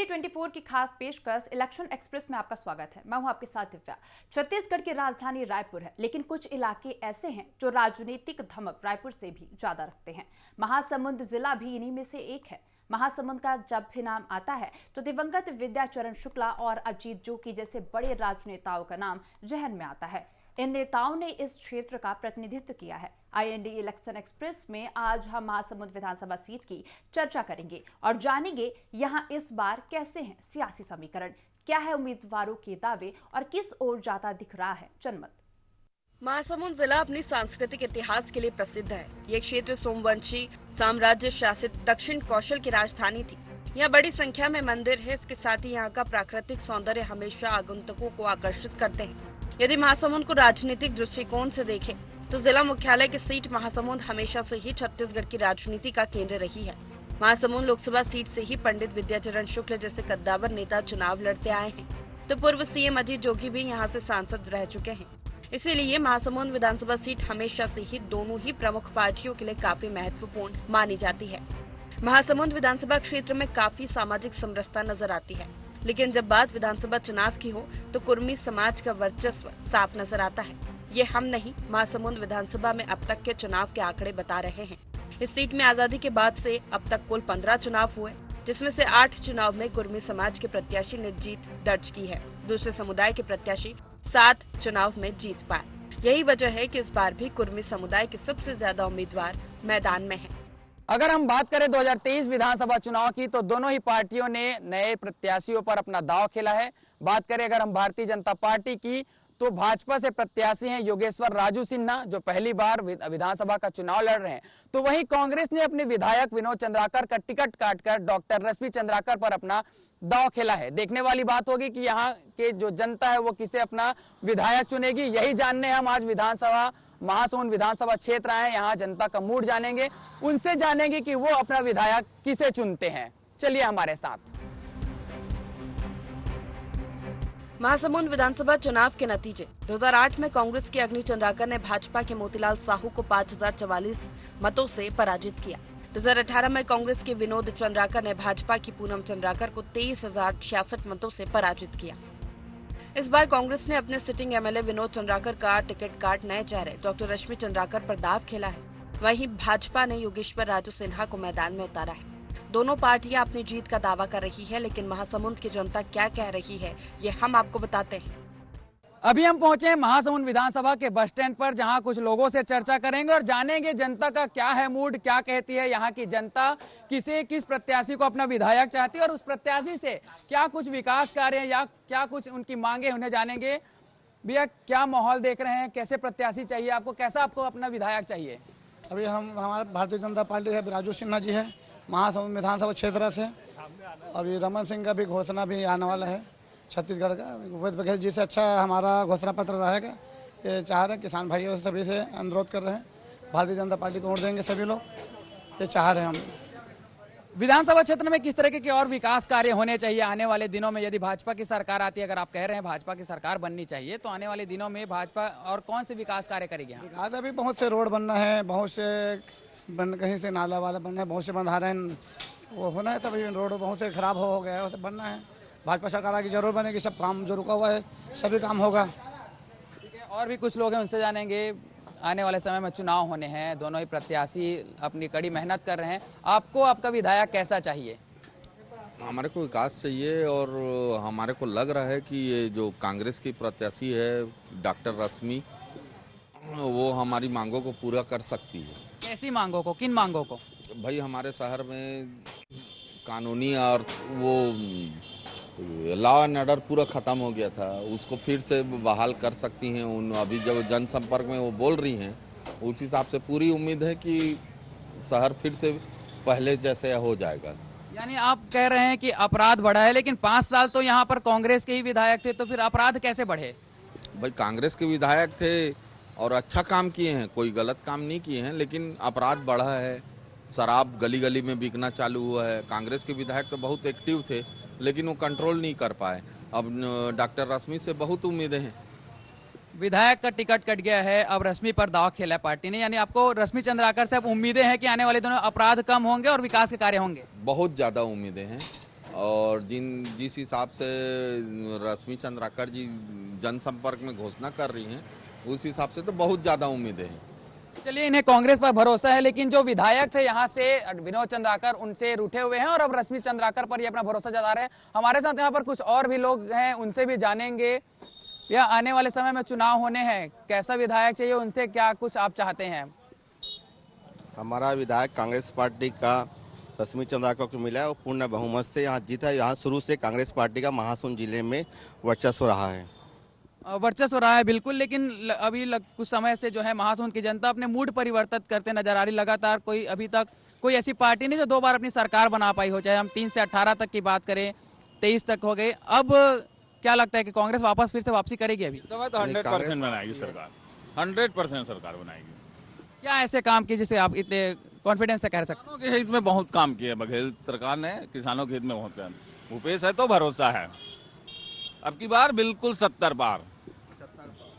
K24 की खास पेशकश इलेक्शन एक्सप्रेस में आपका स्वागत है। मैं हूं आपके साथ दिव्या। छत्तीसगढ़ की राजधानी रायपुर है, लेकिन कुछ इलाके ऐसे हैं जो राजनीतिक धमक रायपुर से भी ज्यादा रखते हैं। महासमुंद जिला भी इन्हीं में से एक है। महासमुंद का जब भी नाम आता है तो दिवंगत विद्याचरण शुक्ला और अजीत जोगी जैसे बड़े राजनेताओं का नाम जहन में आता है। इन नेताओं ने इस क्षेत्र का प्रतिनिधित्व किया है। IND इलेक्शन एक्सप्रेस में आज हम महासमुंद विधानसभा सीट की चर्चा करेंगे और जानेंगे यहां इस बार कैसे हैं सियासी समीकरण, क्या है उम्मीदवारों के दावे और किस ओर जाता दिख रहा है जनमत। महासमुंद जिला अपनी सांस्कृतिक इतिहास के लिए प्रसिद्ध है। ये क्षेत्र सोमवंशी साम्राज्य शासित दक्षिण कौशल की राजधानी थी। यहाँ बड़ी संख्या में मंदिर है। इसके साथ ही यहाँ का प्राकृतिक सौंदर्य हमेशा आगंतुकों को आकर्षित करते हैं। यदि महासमुंद को राजनीतिक दृष्टिकोण से देखें तो जिला मुख्यालय की सीट महासमुंद हमेशा से ही छत्तीसगढ़ की राजनीति का केंद्र रही है। महासमुंद लोकसभा सीट से ही पंडित विद्याचरण शुक्ल जैसे कद्दावर नेता चुनाव लड़ते आए हैं, तो पूर्व CM अजीत जोगी भी यहाँ से सांसद रह चुके हैं। इसीलिए महासमुंद विधानसभा सीट हमेशा से ही दोनों ही प्रमुख पार्टियों के लिए काफी महत्वपूर्ण मानी जाती है। महासमुंद विधानसभा क्षेत्र में काफी सामाजिक समरसता नजर आती है, लेकिन जब बात विधानसभा चुनाव की हो तो कुर्मी समाज का वर्चस्व साफ नजर आता है। ये हम नहीं, महासमुंद विधानसभा में अब तक के चुनाव के आंकड़े बता रहे हैं। इस सीट में आजादी के बाद से अब तक कुल 15 चुनाव हुए, जिसमें से 8 चुनाव में कुर्मी समाज के प्रत्याशी ने जीत दर्ज की है। दूसरे समुदाय के प्रत्याशी 7 चुनाव में जीत पाए। यही वजह है कि इस बार भी कुर्मी समुदाय के सबसे ज्यादा उम्मीदवार मैदान में हैं। अगर हम बात करें 2023 विधानसभा चुनाव की तो दोनों ही पार्टियों ने नए प्रत्याशियों पर अपना दांव खेला है। बात करें अगर हम भारतीय जनता पार्टी की तो भाजपा से प्रत्याशी हैं योगेश्वर राजू सिन्हा, जो पहली बार विधानसभा का चुनाव लड़ रहे हैं। तो वहीं कांग्रेस ने अपने विधायक विनोद चंद्राकर का टिकट काटकर डॉक्टर रश्मि चंद्राकर पर अपना दांव खेला है। देखने वाली बात होगी कि यहाँ के जो जनता है वो किसे अपना विधायक चुनेगी। यही जानने हम आज महासमुंद विधानसभा क्षेत्र आए। यहाँ जनता का मूड जानेंगे, उनसे जानेंगे कि वो अपना विधायक किसे चुनते हैं। चलिए हमारे साथ। महासमुंद विधानसभा चुनाव के नतीजे 2008 में कांग्रेस के अग्नि चंद्राकर ने भाजपा के मोतीलाल साहू को 5044 मतों से पराजित किया। 2018 में कांग्रेस के विनोद चंद्राकर ने भाजपा की पूनम चंद्राकर को 23,066 मतों से पराजित किया। इस बार कांग्रेस ने अपने सिटिंग MLA विनोद चंद्राकर का टिकट काट नए चेहरे डॉक्टर रश्मि चंद्राकर पर दाव खेला है। वहीं भाजपा ने योगेश्वर राजू सिन्हा को मैदान में उतारा है। दोनों पार्टियां अपनी जीत का दावा कर रही है, लेकिन महासमुंद की जनता क्या कह रही है ये हम आपको बताते हैं। अभी हम पहुंचे हैं महासमुंद विधानसभा के बस स्टैंड पर, जहां कुछ लोगों से चर्चा करेंगे और जानेंगे जनता का क्या है मूड, क्या कहती है यहाँ की जनता, किस प्रत्याशी को अपना विधायक चाहती है और उस प्रत्याशी से क्या कुछ विकास कार्य या क्या कुछ उनकी मांगे उन्हें जानेंगे। भैया, क्या माहौल देख रहे हैं, कैसे प्रत्याशी चाहिए आपको, कैसा आपको अपना विधायक चाहिए? अभी हमारे भारतीय जनता पार्टी है, राजू सिन्हा जी है महासमुंद विधानसभा क्षेत्र से। अभी रमन सिंह का भी घोषणा भी आने वाला है छत्तीसगढ़ का। भूपेश बघेल जी से अच्छा हमारा घोषणा पत्र रहेगा, ये चाह रहे हैं। किसान भाइयों से सभी से अनुरोध कर रहे हैं, भारतीय जनता पार्टी को वोट देंगे सभी लोग, ये चाह रहे हैं हम। विधानसभा क्षेत्र में किस तरीके के और विकास कार्य होने चाहिए आने वाले दिनों में? यदि भाजपा की सरकार आती है, अगर आप कह रहे हैं भाजपा की सरकार बननी चाहिए, तो आने वाले दिनों में भाजपा और कौन से विकास कार्य करेगी? विकास अभी बहुत से रोड बनना है, बहुत से कहीं से नाला वाला बनना है, बहुत से बंधारे हैं वो होना है। सभी रोड बहुत से खराब हो गया है, वो सब बनना है। भाजपा सरकार आगे जरूर बनेगी, सब काम जो रुका हुआ है सभी काम होगा। ठीक है, और भी कुछ लोग हैं, उनसे जानेंगे। आने वाले समय में चुनाव होने हैं, दोनों ही प्रत्याशी अपनी कड़ी मेहनत कर रहे हैं। आपको आपका विधायक कैसा चाहिए? हमारे को विकास चाहिए और हमारे को लग रहा है कि ये जो कांग्रेस की प्रत्याशी है डॉक्टर रश्मि, वो हमारी मांगों को पूरा कर सकती है। कैसी मांगों को, किन मांगों को? भाई, हमारे शहर में कानूनी और वो लॉ एंड ऑर्डर पूरा ख़त्म हो गया था, उसको फिर से बहाल कर सकती हैं। उन अभी जब जनसंपर्क में वो बोल रही हैं, उस हिसाब से पूरी उम्मीद है कि शहर फिर से पहले जैसे हो जाएगा। यानी आप कह रहे हैं कि अपराध बढ़ा है, लेकिन 5 साल तो यहाँ पर कांग्रेस के ही विधायक थे, तो फिर अपराध कैसे बढ़े? भाई, कांग्रेस के विधायक थे और अच्छा काम किए हैं, कोई गलत काम नहीं किए हैं, लेकिन अपराध बढ़ा है। शराब गली गली में बिकना चालू हुआ है। कांग्रेस के विधायक तो बहुत एक्टिव थे, लेकिन वो कंट्रोल नहीं कर पाए। अब डॉक्टर रश्मि से बहुत उम्मीदें हैं। विधायक का टिकट कट गया है, अब रश्मि पर दाव खेला है पार्टी ने, यानी आपको रश्मि चंद्राकर से अब उम्मीदें हैं कि आने वाले दिनों अपराध कम होंगे और विकास के कार्य होंगे? बहुत ज़्यादा उम्मीदें हैं। और जिस हिसाब से रश्मि चंद्राकर जी जनसंपर्क में घोषणा कर रही हैं, उस हिसाब से तो बहुत ज़्यादा उम्मीदें हैं। चलिए, इन्हें कांग्रेस पर भरोसा है, लेकिन जो विधायक थे यहाँ से विनोद चंद्राकर, उनसे रूठे हुए हैं और अब रश्मि चंद्राकर पर ये अपना भरोसा जता रहे हैं। हमारे साथ यहाँ पर कुछ और भी लोग हैं, उनसे भी जानेंगे या आने वाले समय में चुनाव होने हैं, कैसा विधायक चाहिए, उनसे क्या कुछ आप चाहते हैं? हमारा विधायक कांग्रेस पार्टी का रश्मि चंद्राकर को मिला है और पूर्ण बहुमत से यहाँ जीता है। यहाँ शुरू से कांग्रेस पार्टी का महासमुंद जिले में वर्चस्व रहा है। वर्चस्व रहा है, बिल्कुल, लेकिन अभी कुछ समय से जो है महासमुंद की जनता अपने मूड परिवर्तित करते नजर आ रही। लगातार कोई अभी तक कोई ऐसी पार्टी नहीं जो 2 बार अपनी सरकार बना पाई हो, चाहे हम 3 से 18 तक की बात करें, 23 तक हो गए। अब क्या लगता है कि कांग्रेस वापस फिर से वापसी करेगी? अभी तो 100% बनाएगी सरकार, 100% सरकार बनाएगी। क्या ऐसे काम किए जिसे आप इतने कॉन्फिडेंस से कह सकते? किसानों के हित में बहुत काम किए बघेल सरकार ने, किसानों के हित में बहुत काम। भूपेश है तो भरोसा है, अब की बार बिल्कुल 70 पार।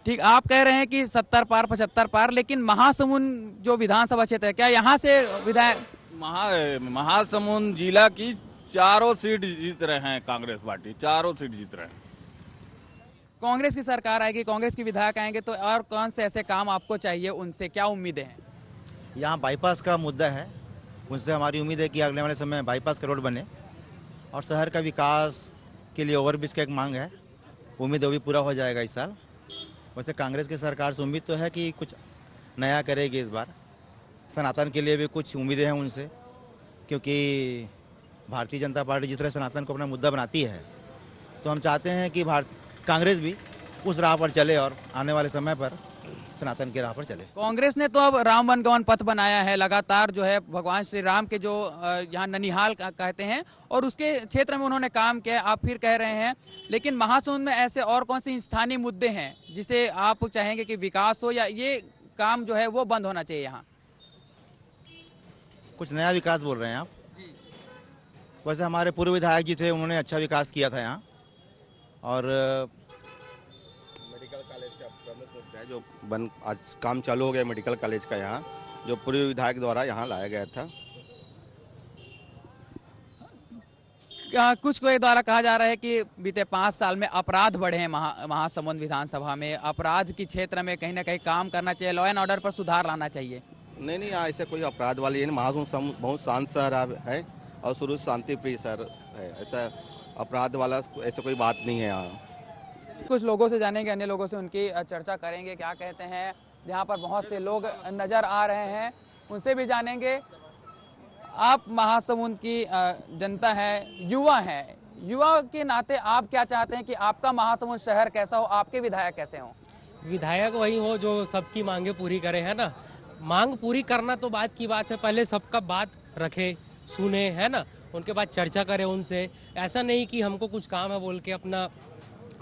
ठीक, आप कह रहे हैं कि 70 पार 75 पार, लेकिन महासमुंद जो विधानसभा क्षेत्र है, क्या यहाँ से विधायक महासमुंद जिला की 4 सीट जीत रहे हैं कांग्रेस पार्टी, 4 सीट जीत रहे हैं। कांग्रेस की सरकार आएगी, कांग्रेस के विधायक आएंगे, तो और कौन से ऐसे काम आपको चाहिए, उनसे क्या उम्मीदें हैं? यहाँ बाईपास का मुद्दा है, उनसे हमारी उम्मीद है कि अगले वाले समय में बाईपास का रोड बने और शहर का विकास के लिए ओवरब्रिज का एक मांग है, उम्मीद वो भी पूरा हो जाएगा इस साल। वैसे कांग्रेस की सरकार से उम्मीद तो है कि कुछ नया करेगी इस बार। सनातन के लिए भी कुछ उम्मीदें हैं उनसे, क्योंकि भारतीय जनता पार्टी जिस तरह सनातन को अपना मुद्दा बनाती है, तो हम चाहते हैं कि कांग्रेस भी उस राह पर चले और आने वाले समय पर सनातन के राह पर चले। कांग्रेस ने तो अब राम वनगमन पथ बनाया है, लगातार जो है भगवान श्री राम के जो यहाँ ननिहाल कहते हैं और उसके क्षेत्र में उन्होंने काम किया, आप फिर कह रहे हैं। लेकिन महासमुंद में ऐसे और कौन से स्थानीय मुद्दे हैं जिसे आप चाहेंगे कि विकास हो, या ये काम जो है वो बंद होना चाहिए? यहाँ कुछ नया विकास बोल रहे हैं आप? वैसे हमारे पूर्व विधायक जी थे, उन्होंने अच्छा विकास किया था यहाँ। और मेडिकल कॉलेज का प्रमुख है जो आज काम चालू हो गया मेडिकल कॉलेज का, यहाँ जो पूर्व विधायक द्वारा यहाँ लाया गया था। कुछ के द्वारा कहा जा रहा है कि बीते 5 साल में अपराध बढ़े हैं महासमुंद विधानसभा में। अपराध की क्षेत्र में कहीं ना कहीं काम करना चाहिए, लॉ एंड ऑर्डर पर सुधार लाना चाहिए। नहीं, यहाँ ऐसे कोई अपराध वाली है। महासमुंद बहुत शांत शहर है और शुरू से शांति प्रिय शहर है, ऐसा अपराध वाला ऐसा कोई बात नहीं है यहाँ। कुछ लोगों से जानेंगे, अन्य लोगों से उनकी चर्चा करेंगे, क्या कहते हैं। यहाँ पर बहुत से लोग नज़र आ रहे हैं, उनसे भी जानेंगे। आप महासमुंद की जनता है, युवा है, युवा के नाते आप क्या चाहते हैं कि आपका महासमुंद शहर कैसा हो, आपके विधायक कैसे हों? विधायक वही हो जो सबकी मांगे पूरी करे, है ना। मांग पूरी करना तो बात की बात है, पहले सबका बात रखे, सुने, है ना, उनके बाद चर्चा करें उनसे। ऐसा नहीं कि हमको कुछ काम है बोल के अपना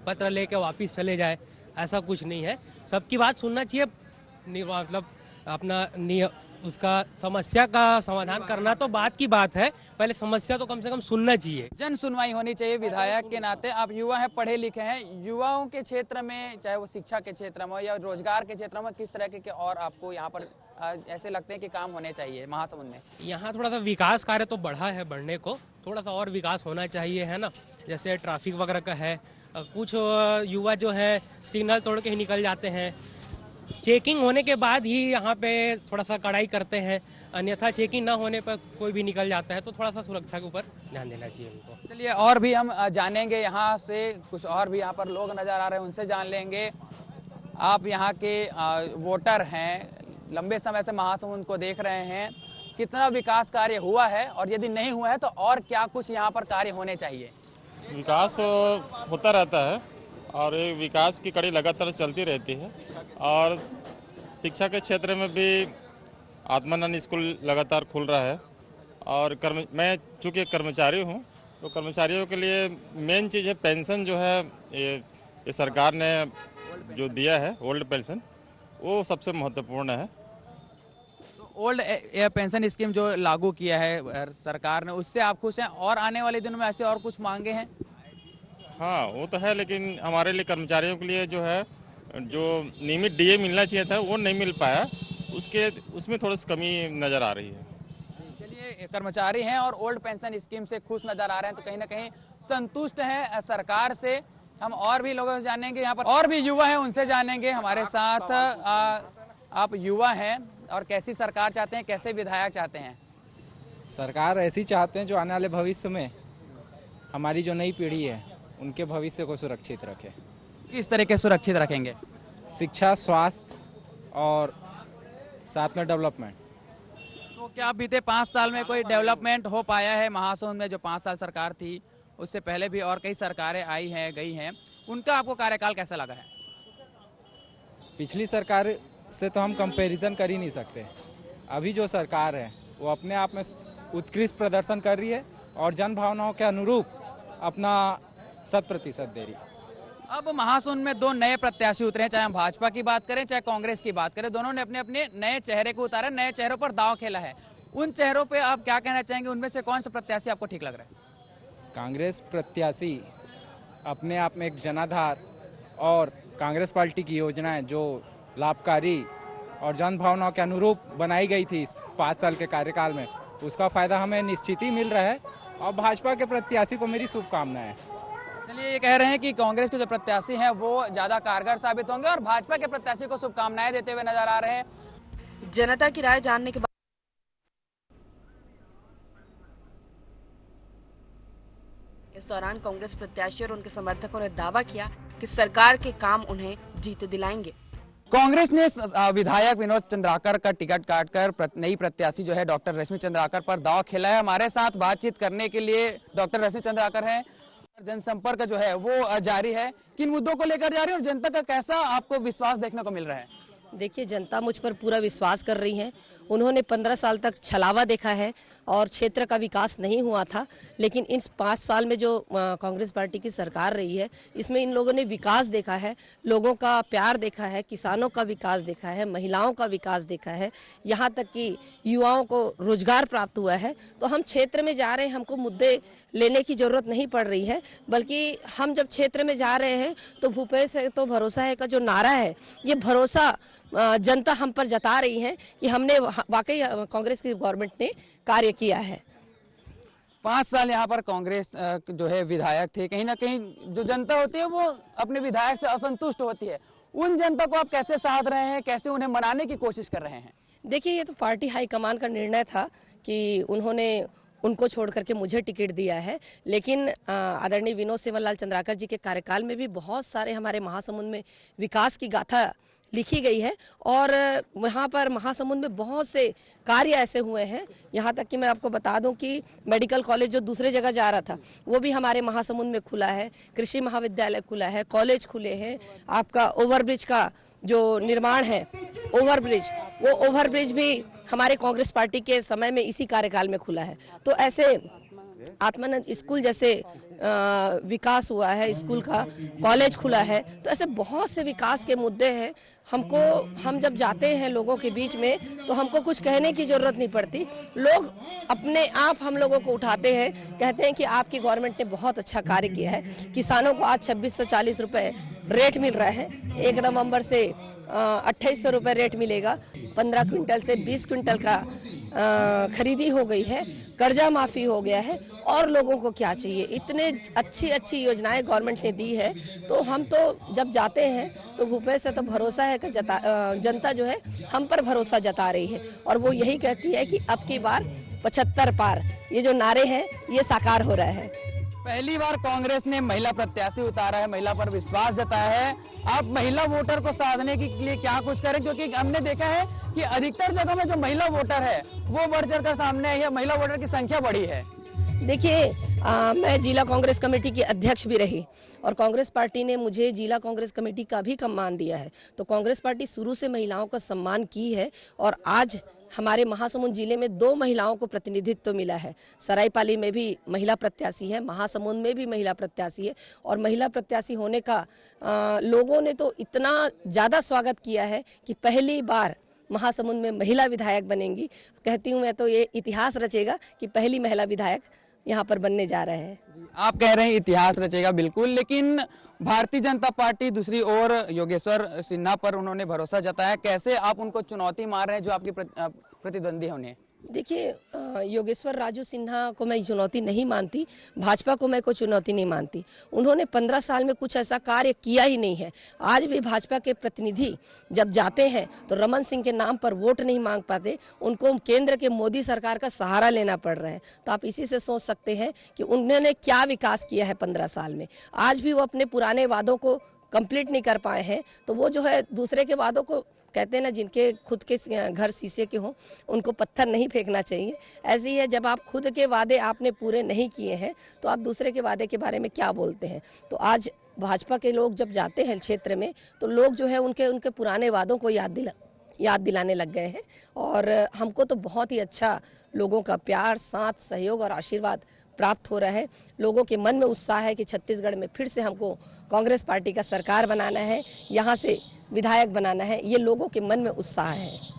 पत्र लेके वापस चले जाए, ऐसा कुछ नहीं है। सबकी बात सुनना चाहिए, मतलब अपना उसका समस्या का समाधान करना तो बात की बात है, पहले समस्या तो कम से कम सुनना चाहिए। जन सुनवाई होनी चाहिए। विधायक के नाते आप युवा हैं, पढ़े लिखे हैं, युवाओं के क्षेत्र में, चाहे वो शिक्षा के क्षेत्र में या रोजगार के क्षेत्र में, किस तरह के और आपको यहाँ पर ऐसे लगते हैं कि काम होने चाहिए महासमुंद में? यहाँ थोड़ा सा विकास कार्य तो बढ़ा है, बढ़ने को थोड़ा सा और विकास होना चाहिए, है ना। जैसे ट्रैफिक वगैरह का है, कुछ युवा जो है सिग्नल तोड़ के ही निकल जाते हैं, चेकिंग होने के बाद ही यहाँ पे थोड़ा सा कड़ाई करते हैं, अन्यथा चेकिंग ना होने पर कोई भी निकल जाता है, तो थोड़ा सा सुरक्षा के ऊपर ध्यान देना चाहिए उनको। चलिए, और भी हम जानेंगे, यहाँ से कुछ और भी यहाँ पर लोग नज़र आ रहे हैं, उनसे जान लेंगे। आप यहाँ के वोटर हैं, लंबे समय से महासमुंद को देख रहे हैं, कितना विकास कार्य हुआ है और यदि नहीं हुआ है तो और क्या कुछ यहाँ पर कार्य होने चाहिए? विकास तो होता रहता है और ये विकास की कड़ी लगातार चलती रहती है। और शिक्षा के क्षेत्र में भी आत्मानंद स्कूल लगातार खुल रहा है। और मैं चूँकि कर्मचारी हूँ, तो कर्मचारियों के लिए मेन चीज़ है पेंशन, जो है ये सरकार ने जो दिया है ओल्ड पेंशन, वो सबसे महत्वपूर्ण है। तो ओल्ड पेंशन स्कीम जो लागू किया है सरकार ने, उससे आप खुश हैं? और आने वाले दिनों में ऐसे और कुछ मांगे हैं? हाँ, वो तो है, लेकिन हमारे लिए कर्मचारियों के लिए जो है, जो नियमित डीए मिलना चाहिए था वो नहीं मिल पाया, उसमें थोड़ी सी कमी नज़र आ रही है। चलिए, कर्मचारी हैं और ओल्ड पेंशन स्कीम से खुश नजर आ रहे हैं, तो कहीं ना कहीं संतुष्ट हैं सरकार से। हम और भी लोगों से जानेंगे, यहाँ पर और भी युवा हैं, उनसे जानेंगे। हमारे साथ आप युवा हैं और कैसी सरकार चाहते हैं, कैसे विधायक चाहते हैं? सरकार ऐसी चाहते हैं जो आने वाले भविष्य में हमारी जो नई पीढ़ी है उनके भविष्य को सुरक्षित रखे। किस तरह के सुरक्षित रखेंगे? शिक्षा, स्वास्थ्य और साथ में डेवलपमेंट। तो क्या बीते 5 साल में कोई डेवलपमेंट हो पाया है महासमुंद में? जो 5 साल सरकार थी उससे पहले भी और कई सरकारें आई हैं, गई हैं, उनका आपको कार्यकाल कैसा लगा है? पिछली सरकार से तो हम कंपैरिजन कर ही नहीं सकते। अभी जो सरकार है वो अपने आप में उत्कृष्ट प्रदर्शन कर रही है और जन भावनाओं के अनुरूप अपना 100% दे रही है। अब महासमुंद में 2 नए प्रत्याशी उतरे हैं, चाहे हम भाजपा की बात करें चाहे कांग्रेस की बात करें, दोनों ने अपने अपने नए चेहरे को उतारा, नए चेहरों पर दांव खेला है। उन चेहरों पे आप क्या कहना चाहेंगे? उनमें से कौन सा प्रत्याशी आपको ठीक लग रहा है? कांग्रेस प्रत्याशी अपने आप में एक जनाधार और कांग्रेस पार्टी की योजनाएं जो लाभकारी और जन भावनाओं के अनुरूप बनाई गई थी इस 5 साल के कार्यकाल में, उसका फायदा हमें निश्चित ही मिल रहा है और भाजपा के प्रत्याशी को मेरी शुभकामनाएं। चलिए, ये कह रहे हैं कि कांग्रेस के जो प्रत्याशी हैं वो ज्यादा कारगर साबित होंगे और भाजपा के प्रत्याशी को शुभकामनाएं देते हुए नजर आ रहे हैं। जनता की राय जानने के बाद इस दौरान कांग्रेस प्रत्याशी और उनके समर्थकों ने दावा किया कि सरकार के काम उन्हें जीत दिलाएंगे। कांग्रेस ने विधायक विनोद चंद्राकर का टिकट काटकर नई प्रत्याशी जो है डॉक्टर रश्मि चंद्राकर पर दांव खेला है। हमारे साथ बातचीत करने के लिए डॉक्टर रश्मि चंद्राकर हैं। जनसंपर्क जो है वो जारी है, किन मुद्दों को लेकर जा रही है और जनता का कैसा आपको विश्वास देखने को मिल रहा है? देखिए, जनता मुझ पर पूरा विश्वास कर रही है। उन्होंने 15 साल तक छलावा देखा है और क्षेत्र का विकास नहीं हुआ था, लेकिन इन 5 साल में जो कांग्रेस पार्टी की सरकार रही है इसमें इन लोगों ने विकास देखा है, लोगों का प्यार देखा है, किसानों का विकास देखा है, महिलाओं का विकास देखा है, यहाँ तक कि युवाओं को रोजगार प्राप्त हुआ है। तो हम क्षेत्र में जा रहे हैं, हमको मुद्दे लेने की जरूरत नहीं पड़ रही है, बल्कि हम जब क्षेत्र में जा रहे हैं तो भूपेश है तो भरोसा है का जो नारा है, ये भरोसा जनता हम पर जता रही है कि हमने वाकई कांग्रेस की गवर्नमेंट ने कार्य किया है। 5 साल यहाँ पर कांग्रेस जो है विधायक थे, कहीं ना कहीं जो जनता होती है वो अपने विधायक से असंतुष्ट होती है। उन जनता को आप कैसे साध रहे हैं, कैसे उन्हें मनाने की कोशिश कर रहे हैं? देखिए, ये तो पार्टी हाईकमान का निर्णय था कि उन्होंने उनको छोड़ करके मुझे टिकट दिया है, लेकिन आदरणीय विनोद सेवनलाल चंद्राकर जी के कार्यकाल में भी बहुत सारे हमारे महासमुंद में विकास की गाथा लिखी गई है और वहाँ पर महासमुंद में बहुत से कार्य ऐसे हुए हैं। यहाँ तक कि मैं आपको बता दूं कि मेडिकल कॉलेज जो दूसरे जगह जा रहा था वो भी हमारे महासमुंद में खुला है, कृषि महाविद्यालय खुला है, कॉलेज खुले हैं, आपका ओवरब्रिज का जो निर्माण है ओवरब्रिज, वो ओवरब्रिज भी हमारे कांग्रेस पार्टी के समय में इसी कार्यकाल में खुला है। तो ऐसे आत्मानंद स्कूल जैसे विकास हुआ है, स्कूल का कॉलेज खुला है। तो ऐसे बहुत से विकास के मुद्दे हैं। हम जब जाते हैं लोगों के बीच में तो हमको कुछ कहने की जरूरत नहीं पड़ती, लोग अपने आप हम लोगों को उठाते हैं, कहते हैं कि आपकी गवर्नमेंट ने बहुत अच्छा कार्य किया है। किसानों को आज 2640 रुपए रेट मिल रहा है, 1 नवंबर से 2800 रुपये रेट मिलेगा। 15 क्विंटल से 20 क्विंटल का खरीदी हो गई है, कर्जा माफी हो गया है और लोगों को क्या चाहिए, इतने अच्छी योजनाएं गवर्नमेंट ने दी है। तो हम तो जब जाते हैं तो भूपेश से तो भरोसा है कि जनता जो है हम पर भरोसा जता रही है और वो यही कहती है कि अब की बार 75 पार, ये जो नारे हैं ये साकार हो रहा है। पहली बार कांग्रेस ने महिला प्रत्याशी उतारा है, महिला पर विश्वास जताया है। आप महिला वोटर को साधने के लिए क्या कुछ करें, क्योंकि हमने देखा है कि अधिकतर जगहों में जो महिला वोटर है वो बढ़ चढ़ कर सामने आई है, महिला वोटर की संख्या बढ़ी है। देखिए, मैं जिला कांग्रेस कमेटी की अध्यक्ष भी रही और कांग्रेस पार्टी ने मुझे जिला कांग्रेस कमेटी का भी सम्मान दिया है। तो कांग्रेस पार्टी शुरू से महिलाओं का सम्मान की है और आज हमारे महासमुंद जिले में 2 महिलाओं को प्रतिनिधित्व मिला है। सरायपाली में भी महिला प्रत्याशी है, महासमुंद में भी महिला प्रत्याशी है और महिला प्रत्याशी होने का लोगों ने तो इतना ज़्यादा स्वागत किया है कि पहली बार महासमुंद में महिला विधायक बनेंगी। कहती हूँ मैं तो ये इतिहास रचेगा कि पहली महिला विधायक यहाँ पर बनने जा रहे हैं। आप कह रहे हैं इतिहास रचेगा, बिल्कुल, लेकिन भारतीय जनता पार्टी दूसरी ओर योगेश्वर सिन्हा पर उन्होंने भरोसा जताया। कैसे आप उनको चुनौती मार रहे हैं जो आपके प्रतिद्वंदी होने? देखिए, योगेश्वर राजू सिन्हा को मैं चुनौती नहीं मानती, भाजपा को मैं कोई चुनौती नहीं मानती। उन्होंने 15 साल में कुछ ऐसा कार्य किया ही नहीं है। आज भी भाजपा के प्रतिनिधि जब जाते हैं तो रमन सिंह के नाम पर वोट नहीं मांग पाते, उनको केंद्र के मोदी सरकार का सहारा लेना पड़ रहा है। तो आप इसी से सोच सकते हैं कि उन्होंने क्या विकास किया है 15 साल में। आज भी वो अपने पुराने वादों को कंप्लीट नहीं कर पाए हैं, तो वो जो है दूसरे के वादों को, कहते हैं ना, जिनके खुद के घर शीशे के हों उनको पत्थर नहीं फेंकना चाहिए। ऐसे ही है, जब आप खुद के वादे आपने पूरे नहीं किए हैं तो आप दूसरे के वादे के बारे में क्या बोलते हैं। तो आज भाजपा के लोग जब जाते हैं क्षेत्र में तो लोग जो है उनके पुराने वादों को याद दिलाने लग गए हैं। और हमको तो बहुत ही अच्छा लोगों का प्यार, साथ, सहयोग और आशीर्वाद प्राप्त हो रहा है। लोगों के मन में उत्साह है कि छत्तीसगढ़ में फिर से हमको कांग्रेस पार्टी का सरकार बनाना है, यहाँ से विधायक बनाना है। ये लोगों के मन में उत्साह है।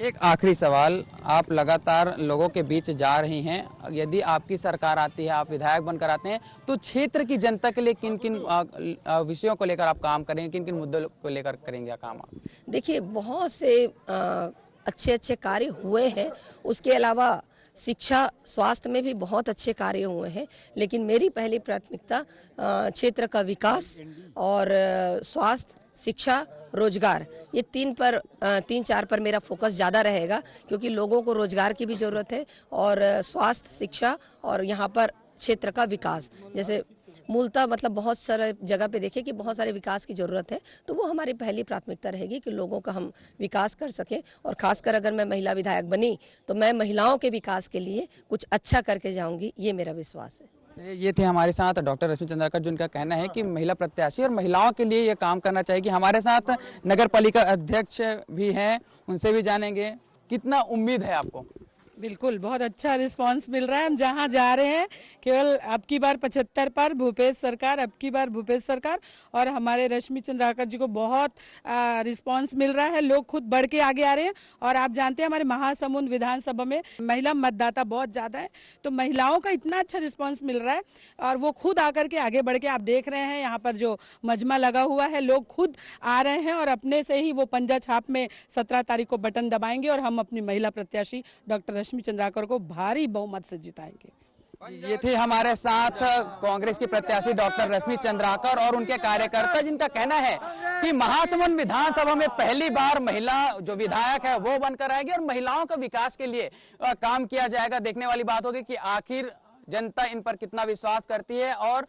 एक आखिरी सवाल, आप लगातार लोगों के बीच जा रही हैं, यदि आपकी सरकार आती है, आप विधायक बनकर आते हैं, तो क्षेत्र की जनता के लिए किन किन विषयों को लेकर आप काम करेंगे, किन किन मुद्दों को लेकर करेंगे काम आप? देखिए, बहुत से अच्छे अच्छे कार्य हुए हैं। उसके अलावा शिक्षा, स्वास्थ्य में भी बहुत अच्छे कार्य हुए हैं, लेकिन मेरी पहली प्राथमिकता क्षेत्र का विकास और स्वास्थ्य, शिक्षा, रोजगार, ये 3-4 पर मेरा फोकस ज़्यादा रहेगा, क्योंकि लोगों को रोजगार की भी ज़रूरत है और स्वास्थ्य, शिक्षा और यहाँ पर क्षेत्र का विकास। जैसे मूलतः मतलब बहुत सारे जगह पे देखें कि बहुत सारे विकास की ज़रूरत है, तो वो हमारी पहली प्राथमिकता रहेगी कि लोगों का हम विकास कर सकें। और खासकर अगर मैं महिला विधायक बनी तो मैं महिलाओं के विकास के लिए कुछ अच्छा करके जाऊंगी, ये मेरा विश्वास है। ये थे हमारे साथ डॉक्टर रश्मि चंद्राकर, जिनका कहना है कि महिला प्रत्याशी और महिलाओं के लिए ये काम करना चाहिए। कि हमारे साथ नगर पालिका अध्यक्ष भी हैं, उनसे भी जानेंगे कितना उम्मीद है आपको। बिल्कुल, बहुत अच्छा रिस्पांस मिल रहा है। हम जहां जा रहे हैं, केवल अब की बार 75 पर भूपेश सरकार, अब की बार भूपेश सरकार, और हमारे रश्मि चंद्राकर जी को बहुत रिस्पांस मिल रहा है। लोग खुद बढ़ के आगे आ रहे हैं। और आप जानते हैं हमारे महासमुंद विधानसभा में महिला मतदाता बहुत ज़्यादा है, तो महिलाओं का इतना अच्छा रिस्पॉन्स मिल रहा है और वो खुद आकर के आगे बढ़ के, आप देख रहे हैं यहाँ पर जो मजमा लगा हुआ है, लोग खुद आ रहे हैं और अपने से ही वो पंजा छाप में 17 तारीख को बटन दबाएंगे और हम अपनी महिला प्रत्याशी डॉक्टर रश्मि चंद्राकर को भारी बहुमत से जिताएंगे। ये थे हमारे साथ कांग्रेस की प्रत्याशी डॉक्टर रश्मि चंद्राकर और उनके कार्यकर्ता, जिनका कहना है कि महासमुंद विधानसभा में पहली बार महिला जो विधायक है वो बनकर आएगी और महिलाओं का विकास के लिए काम किया जाएगा। देखने वाली बात होगी कि आखिर जनता इन पर कितना विश्वास करती है और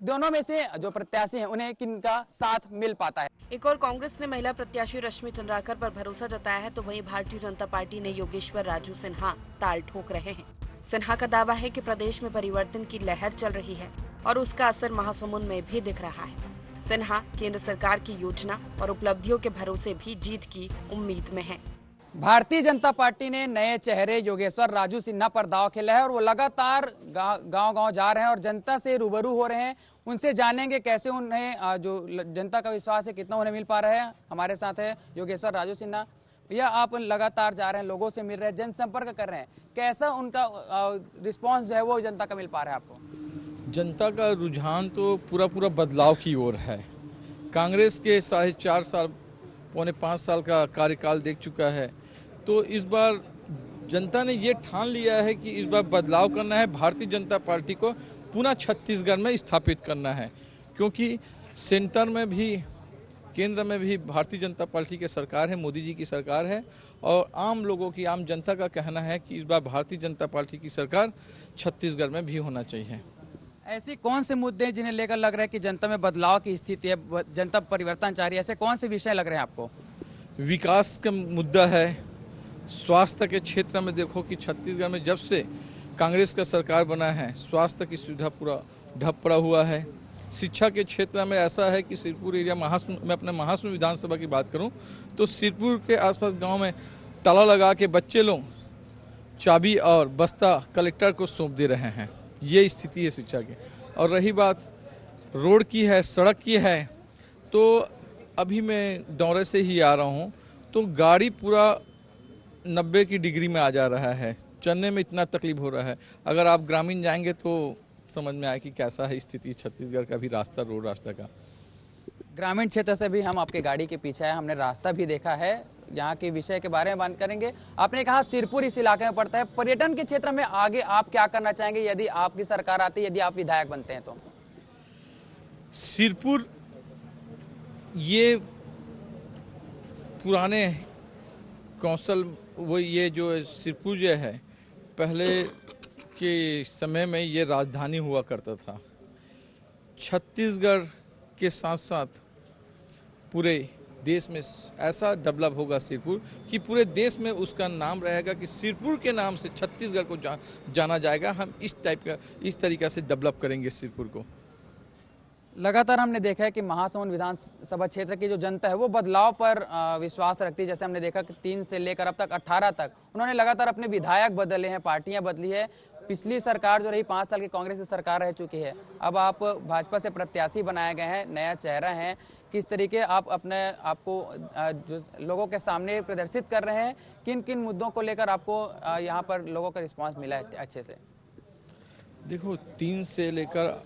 दोनों में से जो प्रत्याशी हैं उन्हें किनका साथ मिल पाता है। एक और कांग्रेस ने महिला प्रत्याशी रश्मि चंद्राकर पर भरोसा जताया है, तो वहीं भारतीय जनता पार्टी ने योगेश्वर राजू सिन्हा ताल ठोक रहे हैं। सिन्हा का दावा है कि प्रदेश में परिवर्तन की लहर चल रही है और उसका असर महासमुंद में भी दिख रहा है। सिन्हा केंद्र सरकार की योजना और उपलब्धियों के भरोसे भी जीत की उम्मीद में है। भारतीय जनता पार्टी ने नए चेहरे योगेश्वर राजू सिन्हा पर दांव खेला है और वो लगातार गांव-गांव जा रहे हैं और जनता से रूबरू हो रहे हैं। उनसे जानेंगे कैसे उन्हें जो जनता का विश्वास है कितना उन्हें मिल पा रहा है। हमारे साथ है योगेश्वर राजू सिन्हा। भैया, आप लगातार जा रहे हैं, लोगों से मिल रहे हैं, जनसंपर्क कर रहे हैं, कैसा उनका रिस्पॉन्स जो है वो जनता का मिल पा रहा है आपको? जनता का रुझान तो पूरा बदलाव की ओर है। कांग्रेस के 4.5 साल, 4.25 साल का कार्यकाल देख चुका है, तो इस बार जनता ने ये ठान लिया है कि इस बार बदलाव करना है, भारतीय जनता पार्टी को पुनः छत्तीसगढ़ में स्थापित करना है, क्योंकि सेंटर में भी, केंद्र में भी भारतीय जनता पार्टी की सरकार है, मोदी जी की सरकार है और आम लोगों की, आम जनता का कहना है कि इस बार भारतीय जनता पार्टी की सरकार छत्तीसगढ़ में भी होना चाहिए। ऐसे कौन से मुद्दे जिन्हें लेकर लग रहा है कि जनता में बदलाव की स्थिति है, जनता परिवर्तन चाह रही है, ऐसे कौन से विषय लग रहे हैं आपको? विकास का मुद्दा है। स्वास्थ्य के क्षेत्र में देखो कि छत्तीसगढ़ में जब से कांग्रेस का सरकार बना है, स्वास्थ्य की सुविधा पूरा ढप पड़ा हुआ है। शिक्षा के क्षेत्र में ऐसा है कि सिरपुर एरिया, मैं अपने महासमुंद विधानसभा की बात करूं तो सिरपुर के आसपास गांव में ताला लगा के बच्चे लोग चाबी और बस्ता कलेक्टर को सौंप दे रहे हैं। ये स्थिति है शिक्षा की। और रही बात रोड की है, सड़क की है, तो अभी मैं दौरे से ही आ रहा हूँ, तो गाड़ी पूरा 90 की डिग्री में आ जा रहा है, चलने में इतना तकलीफ हो रहा है। अगर आप ग्रामीण जाएंगे तो समझ में आए कि कैसा है स्थिति छत्तीसगढ़ का भी रास्ता, रोड रास्ता का। ग्रामीण क्षेत्र से भी हम आपके गाड़ी के पीछे हैं, हमने रास्ता भी देखा है, यहाँ के विषय के बारे में बात करेंगे। आपने कहा सिरपुर इस इलाके में पड़ता है, पर्यटन के क्षेत्र में आगे आप क्या करना चाहेंगे यदि आपकी सरकार आती है, यदि आप विधायक बनते हैं तो? सिरपुर ये पुराने कौशल वो ये जो सिरपुर जो है पहले के समय में ये राजधानी हुआ करता था। छत्तीसगढ़ के साथ साथ पूरे देश में ऐसा डेवलप होगा सिरपुर कि पूरे देश में उसका नाम रहेगा कि सिरपुर के नाम से छत्तीसगढ़ को जाना जाएगा। हम इस तरीक़ा से डेवलप करेंगे सिरपुर को। लगातार हमने देखा है कि महासमुंद विधानसभा क्षेत्र की जो जनता है वो बदलाव पर विश्वास रखती है। जैसे हमने देखा कि 3 से लेकर अब तक 18 तक उन्होंने लगातार अपने विधायक बदले हैं, पार्टियां बदली है। पिछली सरकार जो रही 5 साल की कांग्रेस की सरकार रह चुकी है, अब आप भाजपा से प्रत्याशी बनाए गए हैं, नया चेहरा है। किस तरीके आप अपने आपको जो लोगों के सामने प्रदर्शित कर रहे हैं, किन किन मुद्दों को लेकर आपको यहाँ पर लोगों का रिस्पॉन्स मिला है अच्छे से? देखो 3 से लेकर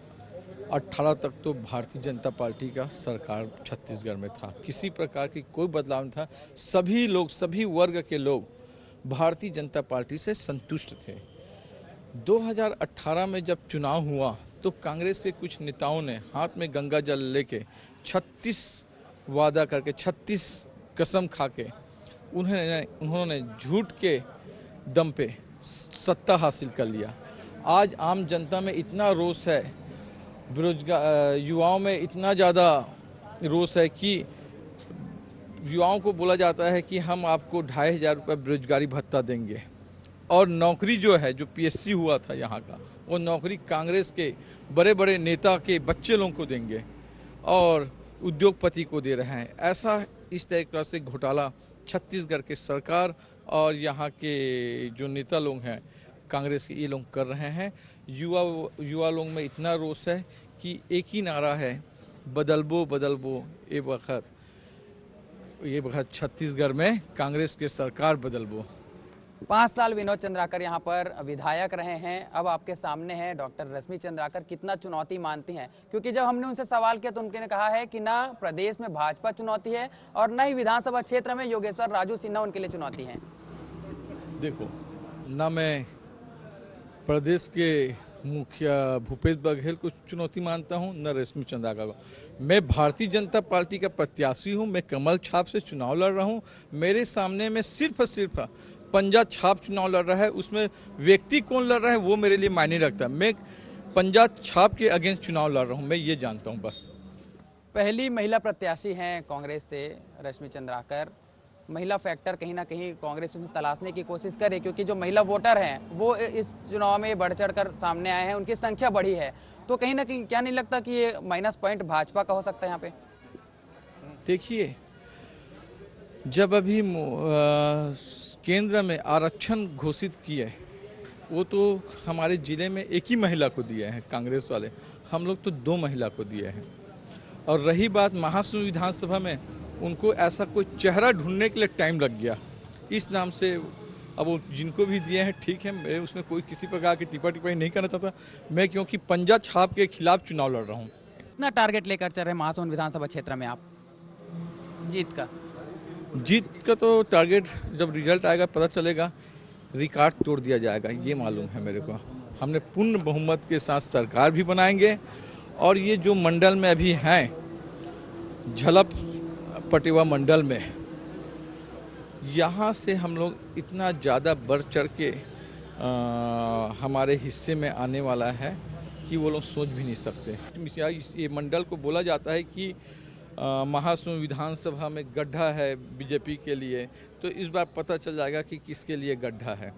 18 तक तो भारतीय जनता पार्टी का सरकार छत्तीसगढ़ में था, किसी प्रकार की कोई बदलाव नहीं था। सभी लोग, सभी वर्ग के लोग भारतीय जनता पार्टी से संतुष्ट थे। 2018 में जब चुनाव हुआ तो कांग्रेस के कुछ नेताओं ने हाथ में गंगा जल लेके 36 वादा करके 36 कसम खा के उन्होंने झूठ के दम पे सत्ता हासिल कर लिया। आज आम जनता में इतना रोष है, बेरोजगार युवाओं में इतना ज़्यादा रोष है कि युवाओं को बोला जाता है कि हम आपको 2500 रुपये बेरोजगारी भत्ता देंगे और नौकरी जो है, जो पीएससी हुआ था यहाँ का, वो नौकरी कांग्रेस के बड़े बड़े नेता के बच्चे लोगों को देंगे और उद्योगपति को दे रहे हैं। ऐसा इस तरह से घोटाला छत्तीसगढ़ के सरकार और यहाँ के जो नेता लोग हैं कांग्रेस के, ये लोग कर रहे हैं। युवा लोग में इतना रोष है कि एक ही नारा है, बदलबो बदलबो। ये वक्त छत्तीसगढ़ में कांग्रेस के सरकार बदलबो। 5 साल विनोद चंद्राकर यहाँ पर विधायक रहे हैं। अब आपके सामने है डॉक्टर रश्मि चंद्राकर, कितना चुनौती मानती हैं? क्योंकि जब हमने उनसे सवाल किया तो उन्होंने कहा है कि ना प्रदेश में भाजपा चुनौती है और न ही विधानसभा क्षेत्र में योगेश्वर राजू सिन्हा उनके लिए चुनौती है। देखो, ना मैं प्रदेश के मुखिया भूपेश बघेल को चुनौती मानता हूं, न रश्मि चंद्राकर को। मैं भारतीय जनता पार्टी का प्रत्याशी हूं, मैं कमल छाप से चुनाव लड़ रहा हूं। मेरे सामने में सिर्फ पंजा छाप चुनाव लड़ रहा है, उसमें व्यक्ति कौन लड़ रहा है वो मेरे लिए मायने रखता है। मैं पंजा छाप के अगेंस्ट चुनाव लड़ रहा हूँ, मैं ये जानता हूँ बस। पहली महिला प्रत्याशी हैं कांग्रेस से रश्मि चंद्राकर। महिला फैक्टर कहीं ना कहीं कांग्रेस में तलाशने की कोशिश करे, क्योंकि जो महिला वोटर हैं वो इस चुनाव में बढ़ चढ़ कर सामने आए हैं, उनकी संख्या बढ़ी है। तो कहीं ना कहीं क्या नहीं लगता कि ये माइनस पॉइंट भाजपा का हो सकता है यहाँ पे? देखिए, जब अभी केंद्र में आरक्षण घोषित किए, वो तो हमारे जिले में एक ही महिला को दिए हैं कांग्रेस वाले, हम लोग तो 2 महिला को दिए हैं। और रही बात महासमुंद विधानसभा में, उनको ऐसा कोई चेहरा ढूंढने के लिए टाइम लग गया, इस नाम से अब वो जिनको भी दिए हैं ठीक है, मैं उसमें कोई किसी प्रकार की टिप्पणी नहीं करना चाहता। मैं क्योंकि पंजा छाप के खिलाफ चुनाव लड़ रहा हूँ। कितना टारगेट लेकर चल रहे हैं महासमुंद विधानसभा क्षेत्र में आप जीत का? जीत का तो टारगेट जब रिजल्ट आएगा पता चलेगा, रिकॉर्ड तोड़ दिया जाएगा, ये मालूम है मेरे को। हमने पूर्ण बहुमत के साथ सरकार भी बनाएंगे और ये जो मंडल में अभी हैं, झलप पटेवा मंडल में, यहाँ से हम लोग इतना ज़्यादा बढ़ चढ़ के हमारे हिस्से में आने वाला है कि वो लोग सोच भी नहीं सकते। ये मंडल को बोला जाता है कि महासमुंद विधानसभा में गड्ढा है बीजेपी के लिए, तो इस बार पता चल जाएगा कि किसके लिए गड्ढा है।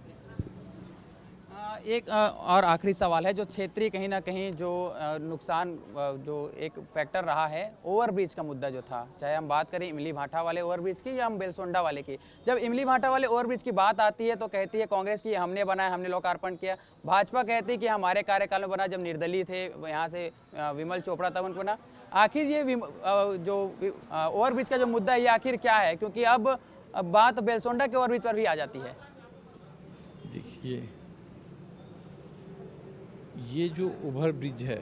एक और आखिरी सवाल है, जो क्षेत्रीय कहीं ना कहीं जो नुकसान जो एक फैक्टर रहा है, ओवरब्रिज का मुद्दा जो था, चाहे हम बात करें इमली भाटा वाले ओवरब्रिज की या हम बेलसोंडा वाले की। जब इमली भाटा वाले ओवरब्रिज की बात आती है तो कहती है कांग्रेस की हमने बनाया, हमने लोकार्पण किया। भाजपा कहती है कि हमारे कार्यकाल में बना, जब निर्दलीय थे यहाँ से विमल चोपड़ा तब उनको बना। आखिर ये जो ओवरब्रिज का जो मुद्दा है, ये आखिर क्या है? क्योंकि अब बात बेलसोंडा के ओवरब्रिज पर भी आ जाती है। देखिए, ये जो ओवर ब्रिज है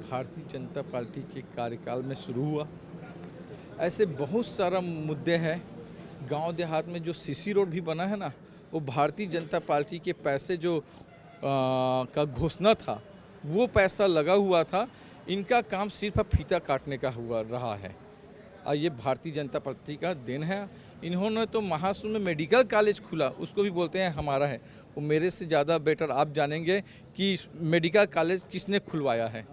भारतीय जनता पार्टी के कार्यकाल में शुरू हुआ। ऐसे बहुत सारा मुद्दे हैं गांव देहात में जो सीसी रोड भी बना है ना, वो भारतीय जनता पार्टी के पैसे जो का घोषणा था वो पैसा लगा हुआ था। इनका काम सिर्फ फीता काटने का हुआ रहा है और ये भारतीय जनता पार्टी का देन है। इन्होंने तो महासुन में मेडिकल कॉलेज खुला, उसको भी बोलते हैं हमारा है। वो मेरे से ज़्यादा बेटर आप जानेंगे कि मेडिकल कॉलेज किसने खुलवाया है,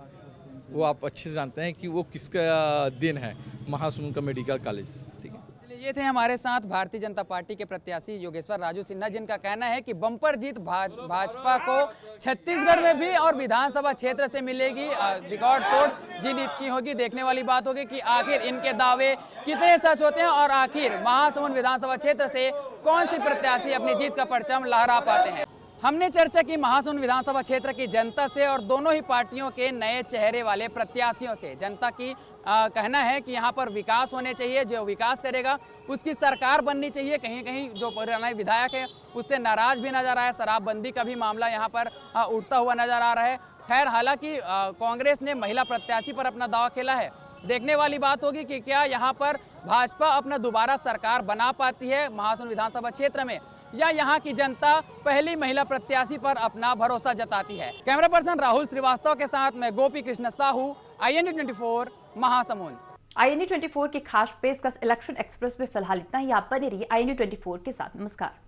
वो आप अच्छे से जानते हैं कि वो किसका देन है, महासुन का मेडिकल कॉलेज। ठीक है, ये थे हमारे साथ भारतीय जनता पार्टी के प्रत्याशी योगेश्वर राजू सिन्हा, जिनका कहना है कि बम्पर जीत भाजपा को छत्तीसगढ़ में भी और विधानसभा क्षेत्र से मिलेगी। रिकॉर्ड तोड़ जीत की होगी। देखने वाली बात होगी कि आखिर इनके दावे कितने सच होते हैं और आखिर महासमुंद विधानसभा क्षेत्र से कौन सी प्रत्याशी अपनी जीत का परचम लहरा पाते हैं। हमने चर्चा की महासमुंद विधानसभा क्षेत्र की जनता से और दोनों ही पार्टियों के नए चेहरे वाले प्रत्याशियों से। जनता की कहना है कि यहाँ पर विकास होने चाहिए, जो विकास करेगा उसकी सरकार बननी चाहिए। कहीं कहीं जो पुराना विधायक है उससे नाराज भी नजर आया। शराबबंदी का भी मामला यहाँ पर उठता हुआ नजर आ रहा है। खैर, हालांकि कांग्रेस ने महिला प्रत्याशी पर अपना दाव खेला है। देखने वाली बात होगी कि क्या यहाँ पर भाजपा अपना दोबारा सरकार बना पाती है महासमुंद विधानसभा क्षेत्र में, या यहाँ की जनता पहली महिला प्रत्याशी पर अपना भरोसा जताती है। कैमरा पर्सन राहुल श्रीवास्तव के साथ मैं गोपी कृष्ण साहू, INA 24 महासमुंद। INA 24 की खास पेशकश इलेक्शन एक्सप्रेस में फिलहाल इतना ही। आप बने रहिए INA 24 के साथ। नमस्कार।